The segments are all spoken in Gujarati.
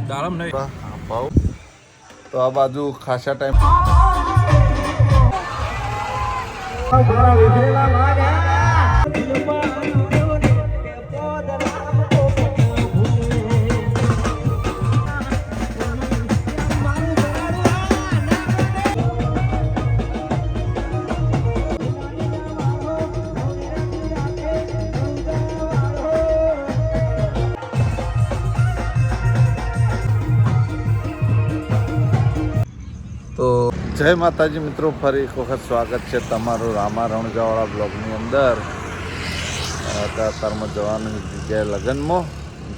દારમ નહીં ભાવ તો આ બાજુ ખાસા ટાઈમ તો જય માતાજી મિત્રો, ફરી એક વખત સ્વાગત છે તમારું રામા રણજાવાળા બ્લોગની અંદર. અત્યારમાં જવાની જગ્યાએ લગ્નમાં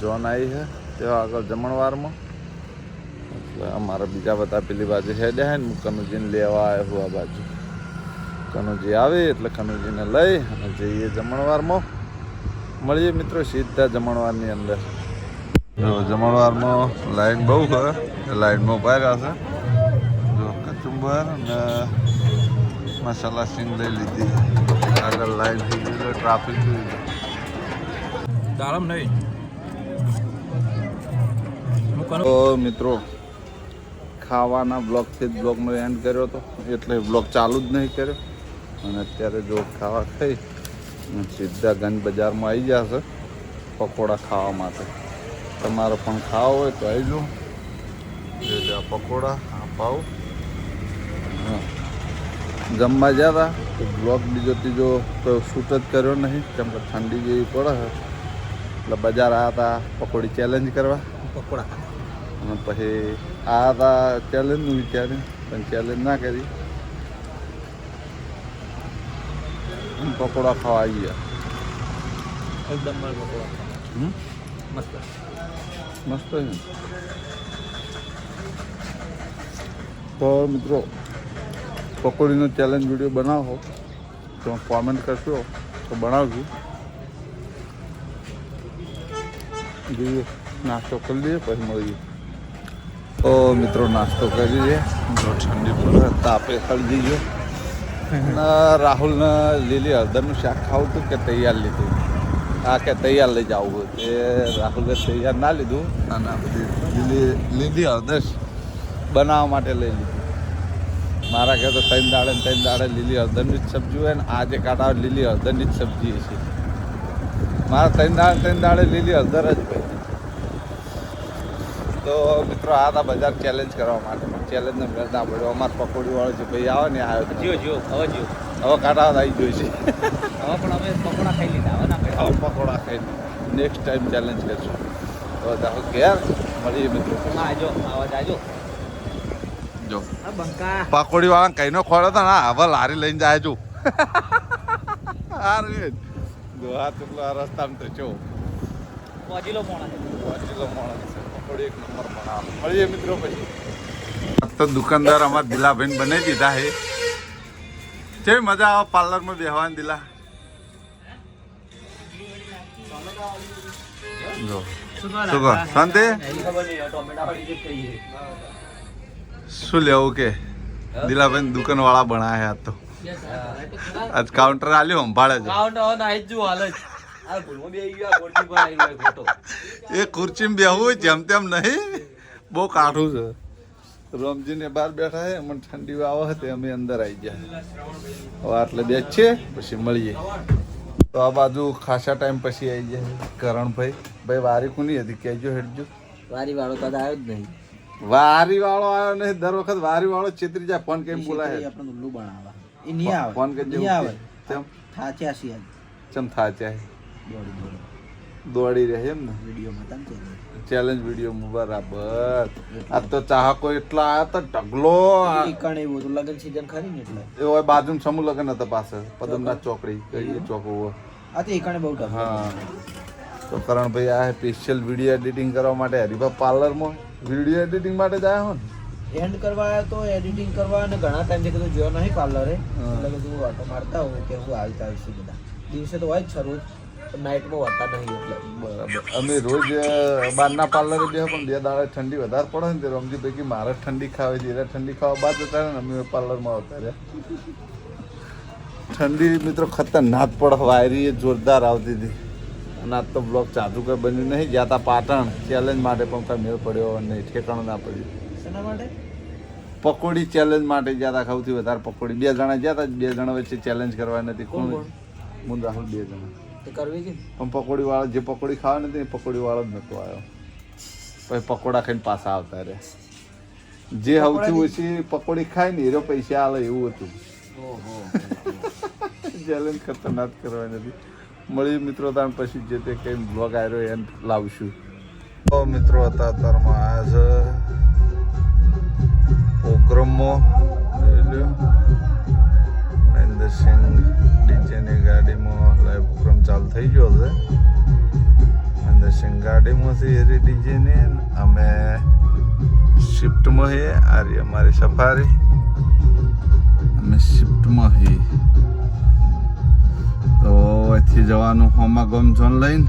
જોન આવી છે તેવા આગળ જમણવારમાં. એટલે અમારા બીજા બધા પેલી બાજુ હેડ્યા ને હું કનુજીને લેવા આવ્યો હું આ બાજુ. કનુજી આવે એટલે કનુજીને લઈ અને જઈએ જમણવારમાં. મળીએ મિત્રો સીધા જમણવારની અંદર. જમણવારમાં લાઈન બહુ છે, લાઈનમાં ઉભા રહ્યા છે. કચુંબર અને મસાલા સિંગ લઈ લીધી. આગળ લાઈન થઈ ગઈ એટલે ટ્રાફિક થઈ ગયું. દારમ નહીં તો મિત્રો ખાવાના બ્લોગથી જ બ્લોગનો એન્ડ કર્યો હતો, એટલે બ્લોગ ચાલુ જ નહીં કર્યો. અને અત્યારે જો ખાવા ખાઈ સીધા ગંજ બજારમાં આવી ગયા છે પકોડા ખાવા માટે. તમારે પણ ખાવા હોય તો આવી જાઓ. એટલે આ પકોડા આ પાવ જમવા ગયા હતા તો બ્લોગ બીજો ત્રીજો તો શૂટ જ કર્યો નહીં, કેમ કે ઠંડી જેવી પડે એટલે બજાર આવ્યા હતા પકોડી ચેલેન્જ કરવા. પકોડા અને પછી આ હતા ચેલેન્જનું વિચાર્યું પણ ચેલેન્જ ના કરી. પકોડા ખાવા આવી ગયા. એકદમ પકોડા મસ્ત મસ્ત છે. તો મિત્રો પકોડીનો ચેલેન્જ વિડીયો બનાવો તો કોમેન્ટ કરશો તો બનાવજો. જોઈએ નાસ્તો કરી લઈએ પછી મળીએ. તો મિત્રો નાસ્તો કરી લઈએ. જો ઠંડી પડે તાપે ખરી જઈએ. રાહુલને લીલી હળદરનું શાક ખાવું હતું કે તૈયાર લીધું. આ કે તૈયાર લઈ જવું એ રાહુલે તૈયાર ના લીધું. ના બધી લીલી હળદર બનાવવા માટે લઈ લીધું. મારા ઘરે તો ત્રણ દાડે લીલી હળદરની જ સબ્જી હોય ને આજે કાઢા લીલી હળદરની જ સબ્જી છે. મારા ત્રણ દાડે લીલી હળદર જ હોય. તો મિત્રો આ હતા બજાર ચેલેન્જ કરવા માટે. ચેલેન્જને મેળ ના પડ્યો. અમારે પકોડી વાળો છે ભાઈ આવે ને આવ્યો હવે કાઢા આવી જોઈ છે. હવે પણ અમે પકોડા ખાઈ લીધા. હવે પકોડા ખાઈ નેક્સ્ટ ટાઈમ ચેલેન્જ કરશું. તો દાખલ ઘેર મળીએ મિત્રો. જો પકોડી વાળા કઈ નો ખોડો તો ના હવે લારી લઈને જાય છું. રસ્તામાં તો છો પકોડી એક નંબર બનાવ. મળીએ મિત્રો પછી. તો દુકાનદાર અમારા દિલાભાઈ બનાવી દીધા છે. કેવી મજા આવે પાર્લરમાં બેહવાની દિલા? જો શું કહો શાંતિ? શું લેવું કે દિલાભાઈ દુકાન વાળા બનાયા આજ તો. આજ કાઉન્ટર આલ્યું સંભાળે છે. એ ખુરચીમાં બેહવું જેમ તેમ નહીં, બહુ કાઠું છે. રમજીને બહાર બેઠા છે, મને ઠંડી આવે છે અમે અંદર આવી ગયા. હવે આટલે બેસીએ પછી મળીએ. તો આ બાજુ ખાસા ટાઈમ પછી આવી જાય કરણભાઈ. ભાઈ વારી કોની હતી કહેજો હેડજો. વારી વાળો તો આવ્યો જ નહીં. વારી વાળો આવ્યો નહીં. દર વખત વારી વાળો છેતરી જાય. ફોન કેમ બોલાય? આપણે ઉલ્લુ બનાવવા એ નહીં આવે. ફોન કરજો. આવે તેમ થાચ્યા છીએ ચમ થાચ્યા દોડી રહે એમ ને વિડીયોમાં ચેલેન્જ વિડીયો બરાબર. આ તો ચાહકો એટલા આવ્યા તો ઢગલો લગન સીઝન ખરી ને એટલે એ હોય બાજુ સમૂહ લગન હતા પાસે પદમનાથ ચોકડી કઈ ચોક આ તો એકાણે બહુ હા. તો કરણભાઈ આ સ્પેશિયલ વિડીયો એડિટિંગ કરવા માટે હરિભા પાર્લરમાં વિડીયો એડિટિંગ માટે જ આવ્યો ને. એન્ડ કરવા આવ્યો તો એડિટિંગ કરવા અને ઘણા ટાઈમથી કીધું જોયો નહીં પાર્લરે એટલે કીધું વાતો મારતા હોઉં કે હું આવી આવીશું. બધા દિવસે તો હોય જ છે રોજ, નાઇટમાં હોતા નહીં એટલે બરાબર. અમે રોજ બહારના પાર્લરે બે પણ 2 દાડે ઠંડી વધારે પડે ને તે રમજી પૈકી મારે ઠંડી ખાવી છે. ઠંડી ખાવા બાદ જતા ને અમે પાર્લરમાં આવતા રહ્યા. ઠંડી મિત્રો ખતરનાક પડે. વાયરી જોરદાર આવતી હતી. અને આજ તો બ્લોગ ચાલુ કંઈ બન્યું નહીં. ગયા હતા પાટણ ચેલેન્જ માટે પણ કંઈ મેળ પડ્યો નહીં, ઠેકાણું ના પડ્યું. શેના માટે? પકોડી ચેલેન્જ માટે ગયા હતા. સૌથી વધારે પકોડી 2 જણા ગયા હતા. 2 જણા વચ્ચે ચેલેન્જ કરવા નથી. કોણ? હું રાહુલ 2 જણા. તો કરવી કે પણ પકોડી વાળો જે પકોડી ખાવા નથી એ પકોડી વાળો જ નતો આવ્યો. પછી પકોડા ખાઈને પાછા આવતા રહ્યા. જે સૌથી ઓછી પકોડી ખાય ને એનો પૈસા આલે એવું હતું. ચેલેન્જ ખતરનાક કરવાની નથી. મળીએ મિત્રો તાણ પછી જે તે કંઈ બ્લોગ આવ્યો એને લાવશું. તો મિત્રો અત્યારમાં આવ્યા છે પ્રોગ્રામમાં. મહેન્દ્રસિંહ ડીજેની ગાડીમાં લાઈવ પ્રોગ્રામ ચાલુ થઈ ગયો છે. મહેન્દ્રસિંહ ગાડીમાંથી એરી ડીજેને અમે શિફ્ટમાં છીએ. આ રહી અમારી સફારી. અમે શિફ્ટમાં છીએ. તો અહીંથી જવાનું હોમા ગમ ઝોન લઈને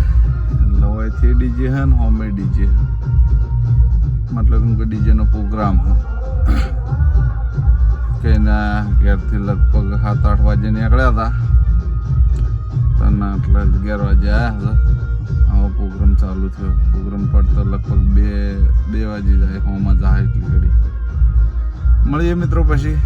એટલે અહીંથી ડીજે છે ને હોમે ડીજે મતલબ કે ડીજેનો પ્રોગ્રામ કે ના ઘેરથી લગભગ 7-8 વાગે નીકળ્યા હતા. તને એટલે 11 વાગે આવ્યા હતા. આવો પ્રોગ્રામ ચાલુ થયો. પ્રોગ્રામ પડતો લગભગ 2 વાગે જાય. હોમાં જાય એટલી ઘડી. મળીએ મિત્રો પછી.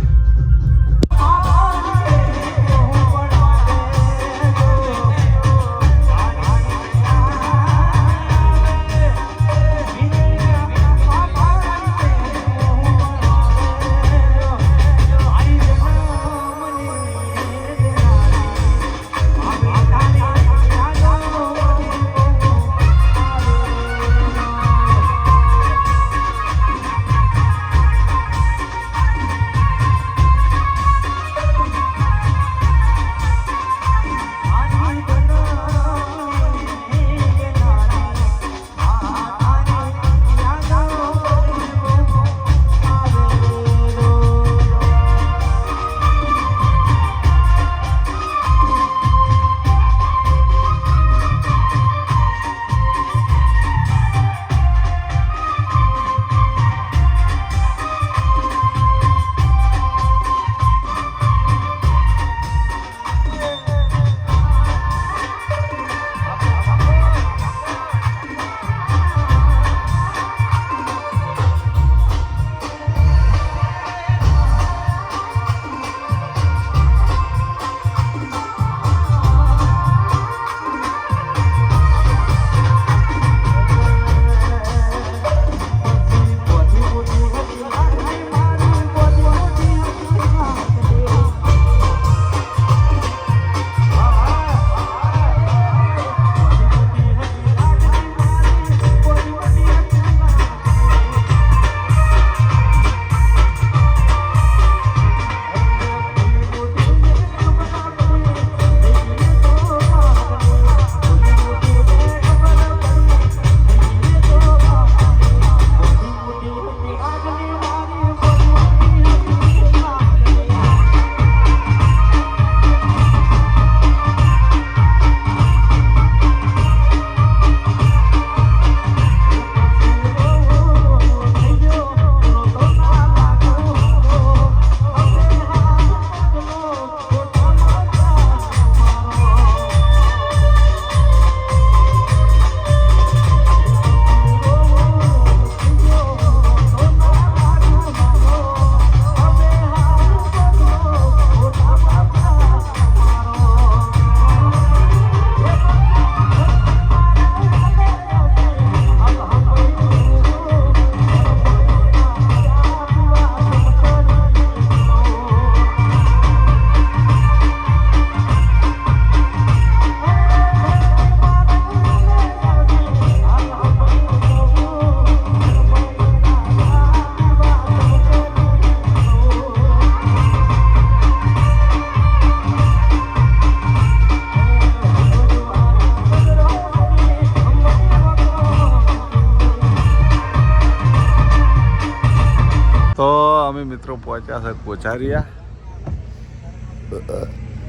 મિત્રો પહોંચ્યા છે કોચારિયા.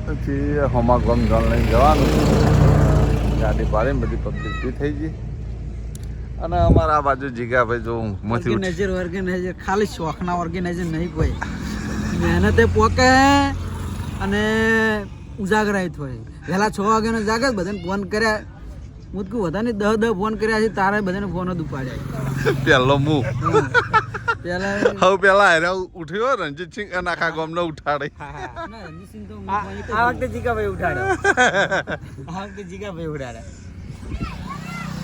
પછી હોમા ગમ ઝોન લઈને જવાનું. ગાડી પાડીને બધી પબ્લિક બી થઈ ગઈ. અને અમારા આ બાજુ જીગાભાઈ જો ઊંઘમાંથી ઓર્ગેનાઇઝર ખાલી શોખના ઓર્ગેનાઇઝર નહીં કોઈ મહેનતે પોકે અને ઉજાગરાય થાય. વહેલા 6 વાગ્યાનો જાગે બધાને ફોન કર્યા હું તો વધારે 10 ફોન કર્યા છે તારે બધાને ફોન જ ઉપાડ્યા પહેલો મું પેલા હવે પેલા હારે ઉઠ્યો રણજીતસિંહ અને આખા ગામને ઉઠાડે આ વખતે જીગાભાઈ ઉઠાડ્યો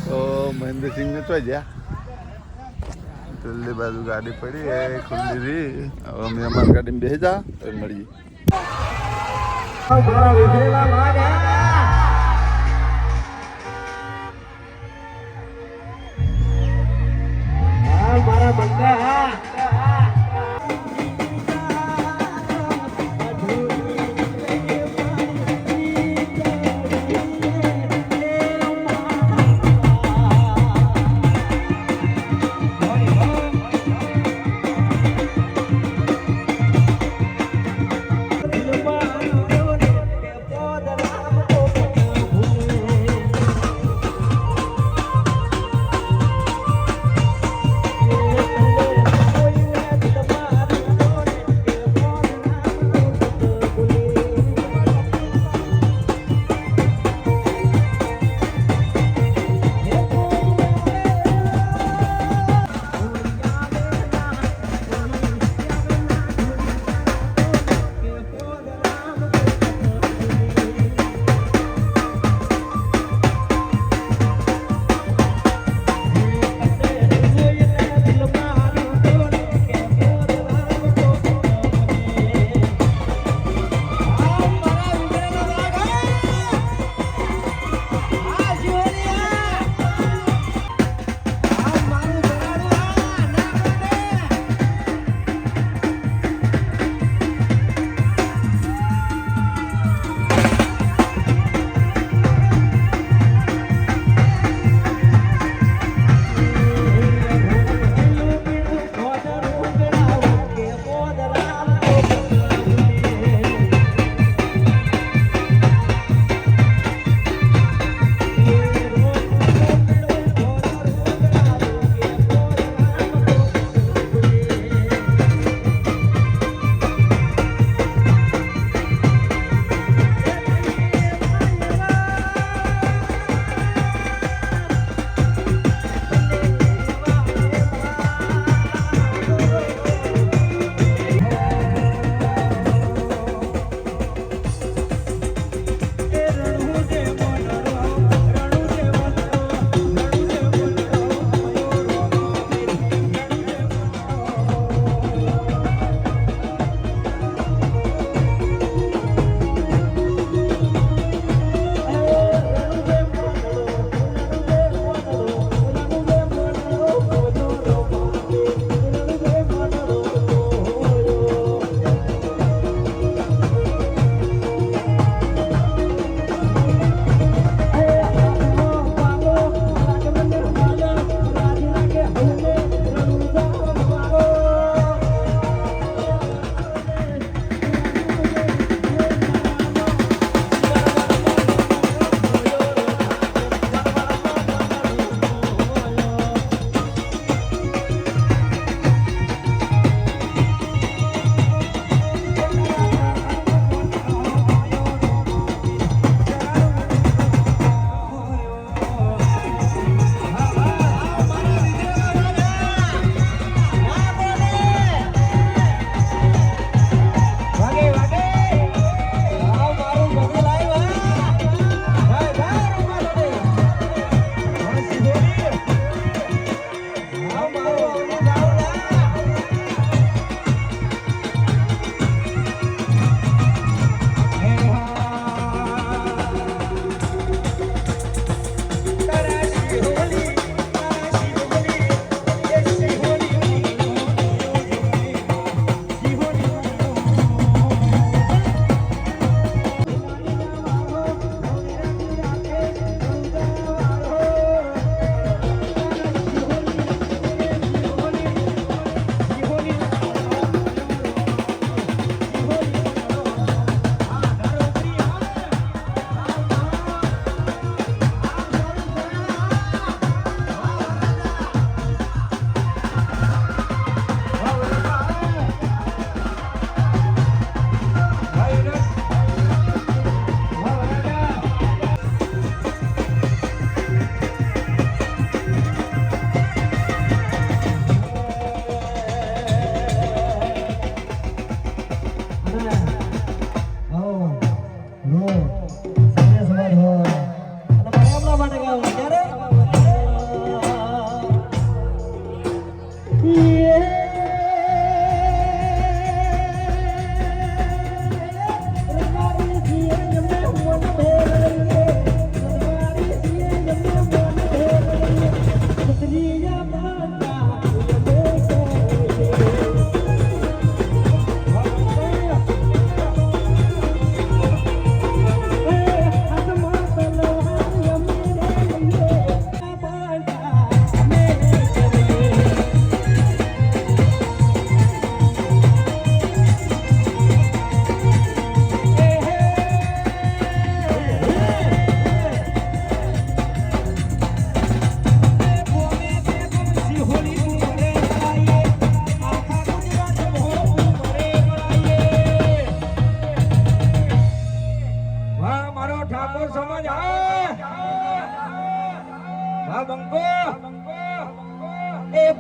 તો મહેન્દ્રસિંહ ને તો જ્યાં પેલી બાજુ ગાડી પડી એ ખુલ્લી રહી હવે અમે અમારી ગાડીમાં બેસી જા તો મળીએ મારા બંગા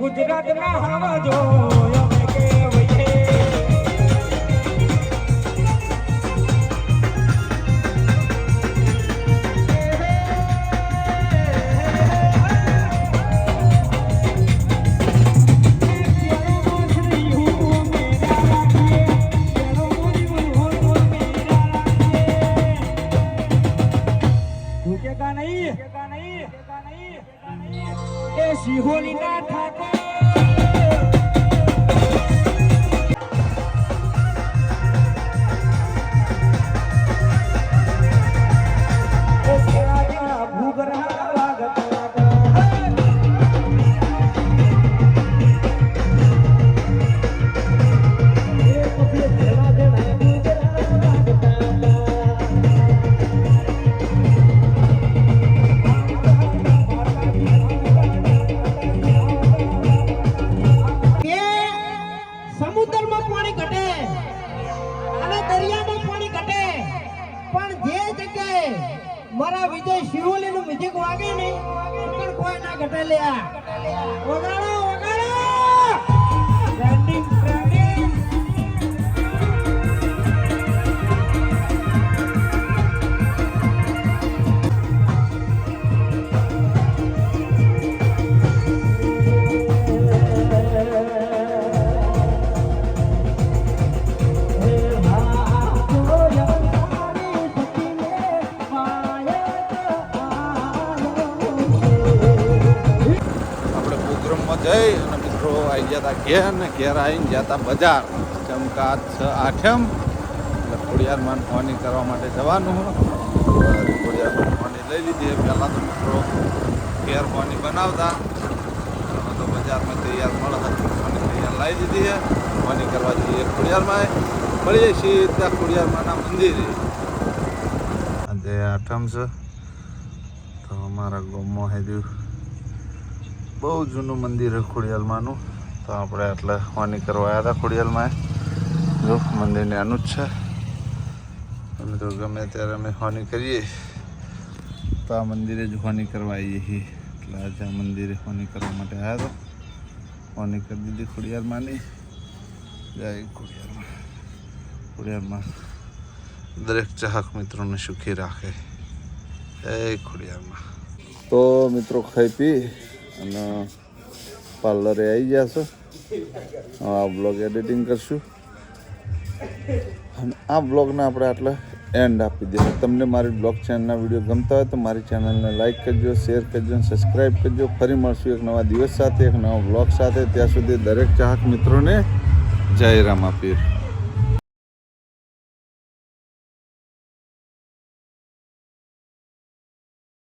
ગુજરાત ના હવા જો અમે કેવઈએ સિહોલી ના ઠાકોર સમુદ્રમાં પાણી ઘટે અને દરિયામાં પાણી ઘટે પણ જે જગ્યાએ મારા વિજય શિરોલી નું મ્યુઝિક વાગે ને પણ કોઈ ના ઘટે લ્યા વગાડો વગાડો ટ્રેન્ડિંગ ટ્રેન્ડિંગ જઈ અને મિત્રો આવી ગયા હતા ઘેર ને ઘેર આવીને ગયા હતા બજાર ચમકા 6/8 એટલે ખોડિયારમાં ફોની કરવા માટે જવાનું ખોડિયારમાં ફોની લઈ લીધી પહેલાં તો મિત્રો ઘેર ફોની બનાવતા હવે તો બજારમાં તૈયાર મળે ફોની તૈયાર લાવી દીધી છે ફોની કરવા જઈએ ખોડિયારમાં મળીએ સીધા ખોડિયારમાંના મંદિરે આજે 8મ છે તો અમારા ગામમાં હેર્યું બહુ જૂનું મંદિર છે ખોડિયાલમાંનું તો આપણે એટલે હોની કરવા આવ્યા હતા ખોડિયાલમાં જો મંદિરને આનું જ છે અમે તો ગમે ત્યારે અમે હોની કરીએ તો આ મંદિરે જ હોની કરવા આવીએ છીએ એટલે આજે આ મંદિરે હોની કરવા માટે આવ્યા હતા હોની કરી દીધી ખોડિયાલમાંની જય ખોડિયારમાં દરેક ચાહક મિત્રોને સુખી રાખે જય ખોડિયારમાં તો મિત્રો ખાઈ પી અને પાર્લરે આવી ગયા છો આ બ્લોગ એડિટિંગ કરશું અને આ બ્લોગને આપણે આટલે એન્ડ આપી દઈએ તમને મારી બ્લોગ ચેનલના વિડીયો ગમતા હોય તો મારી ચેનલને લાઇક કરજો શેર કરજો અને સબસ્ક્રાઈબ કરજો ફરી મળશું એક નવા દિવસ સાથે એક નવા બ્લોગ સાથે ત્યાં સુધી દરેક ચાહક મિત્રોને જય રામાપીર.